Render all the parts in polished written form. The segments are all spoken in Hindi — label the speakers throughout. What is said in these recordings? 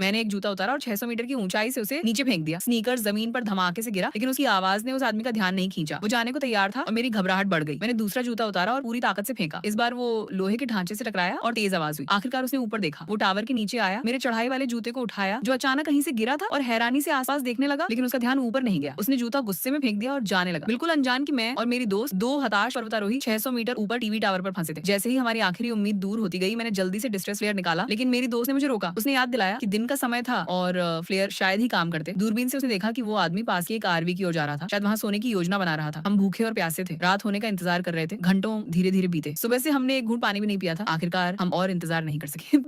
Speaker 1: मैंने एक जूता उतारा और 600 मीटर की ऊंचाई से उसे नीचे फेंक दिया। स्नीकर्स जमीन पर धमाके से गिरा, लेकिन उसकी आवाज ने उस आदमी का ध्यान नहीं खींचा। वो जाने को तैयार था और मेरी घबराहट बढ़ गई। मैंने दूसरा जूता उतारा और पूरी ताकत से फेंका। इस बार वो लोहे के ढांचे से टकराया और तेज आवाज हुई। आखिरकार उसने ऊपर देखा। वो टावर के नीचे आया, मेरे चढ़ाई वाले जूते को उठाया जो अचानक कहीं से गिरा था, और हैरानी से आसपास देखने लगा, लेकिन उसका ध्यान ऊपर नहीं गया। उसने जूता गुस्से में फेंक दिया और जाने लगा, बिल्कुल अनजान कि मैं और मेरी दोस्त, दो हताश पर्वतारोही 600 मीटर ऊपर टीवी टावर पर फंसे थे। जैसे ही हमारी आखिरी उम्मीद दूर होती गई, मैंने जल्दी से डिस्ट्रेस फ्लेयर निकाला, लेकिन मेरी दोस्त ने मुझे रोका। उसने याद दिलाया कि दिन का समय था और फ्लेयर शायद ही काम करते। दूरबीन से उसने देखा कि वो आदमी पास की एक आरवी की ओर जा रहा था, शायद वहां सोने की योजना बना रहा था। हम भूखे और प्यासे थे, रात होने का इंतजार कर रहे थे। घंटों धीरे धीरे बीते। सुबह से हमने एक घूंट पानी भी नहीं पिया था। आखिरकार हम और इंतजार नहीं कर सके।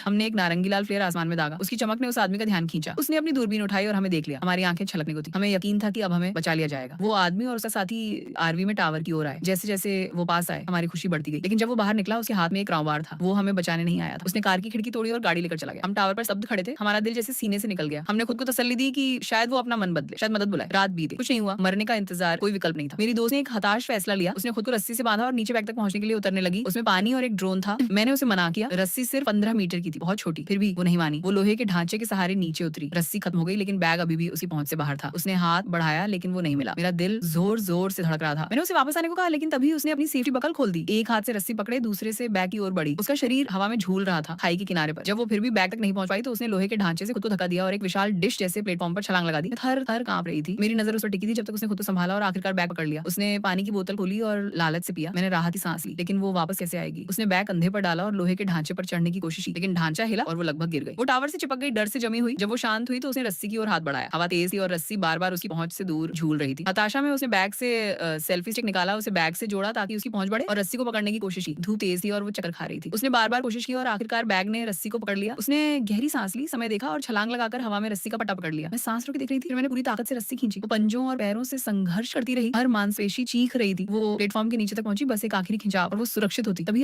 Speaker 1: हमने एक नारंगी लाल फ्लेयर आसमान में दागा। उसकी चमक ने उस आदमी का ध्यान खींचा। उसने अपनी दूरबीन उठाई और हमें देख लिया। हमारी आंखें छलकने को थी। हमें यकीन था कि अब हमें बचा लिया जाएगा। वो आदमी और उसका साथी आरवी में टावर की ओर आए। जैसे जैसे वो पास आए, हमारी खुशी बढ़ती गई। लेकिन जब वो बाहर निकला, उसके हाथ में एक क्राउबार था। वो हमें बचाने नहीं आया था। उसने कार की खिड़की तोड़ी और गाड़ी लेकर चला गया। हम टावर पर स्तब्ध खड़े थे। हमारा दिल जैसे सीने से निकल गया। हमने खुद को तसल्ली दी कि शायद वो अपना मन बदले, शायद मदद बुलाए। रात बीती, कुछ नहीं हुआ। मरने का इंतजार कोई विकल्प नहीं था। मेरी दोस्त ने एक हताश फैसला लिया। उसने खुद को रस्सी से बांधा और नीचे बैग तक पहुंचने के लिए उतरने लगी। उसमें पानी और एक ड्रोन था। मैंने उसे मना किया। रस्सी सिर्फ 15 मीटर की थी, बहुत छोटी। फिर भी वो नहीं मानी। वो लोहे के ढांचे के सहारे नीचे उतरी। रस्सी खत्म हो गई, लेकिन बैग अभी भी उसकी पहुंच से बाहर था। उसने हाथ बढ़ाया, लेकिन वो नहीं मिला। मेरा दिल जोर जोर से धड़क रहा था। मैंने उसे वापस आने को कहा, लेकिन तभी उसने अपनी सेफ्टी बकल खोल दी। एक हाथ से रस्सी पकड़े, दूसरे से बैग की ओर बढ़ी। उसका शरीर हवा में झूल रहा था, खाई के किनारे पर। जब वो फिर भी बैग तक नहीं पहुंच पाई, तो उसने लोहे के ढांचे से खुद को धक्का दिया और एक विशाल डिश जैसे प्लेटफॉर्म पर छलांग लगा दी। थर थर कांप रही थी। मेरी नजर उस पर टिकी थी जब तक उसने खुद को संभाला और आखिरकार बैग पकड़ लिया। उसने पानी की बोतल खोली और लालच से पिया। मैंने राहत की सांस ली, लेकिन वो वापस कैसे आएगी? उसने बैग कंधे पर डाला और लोहे के ढांचे पर चढ़ने की कोशिश की, लेकिन ढांचा हिला और वो लगभग गिर गई। वो टावर से चिपक गई, डर से जमी हुई। जब वो शांत हुई, तो उसने रस्सी की ओर हाथ बढ़ाया। हवा तेज थी और रस्सी बार-बार उसकी पहुंच से दूर झूल रही थी। हताशा में उसने बैग से सेल्फी स्टिक निकाला, उसे बैग से जोड़ा ताकि उसकी पहुंच बढ़े, और रस्सी को पकड़ने की कोशिश की। धूप तेज थी और वो चक्कर खा रही थी। उसने बार-बार कोशिश की और आखिरकार बैग ने रस्सी को पकड़ लिया। उसने गहरी सांस ली, समय देखा और छलांग लगाकर हवा में रस्सी का पट्टा पकड़ लिया। मैं सांस रोक के देख रही थी। फिर मैंने पूरी ताकत से रस्सी खींची। वो पंजों और पैरों से संघर्ष करती रही। हर मांसपेशी चीख रही थी। वो प्लेटफॉर्म के नीचे तक पहुंची, बस एक आखिरी खिंचाव और वो सुरक्षित होती। तभी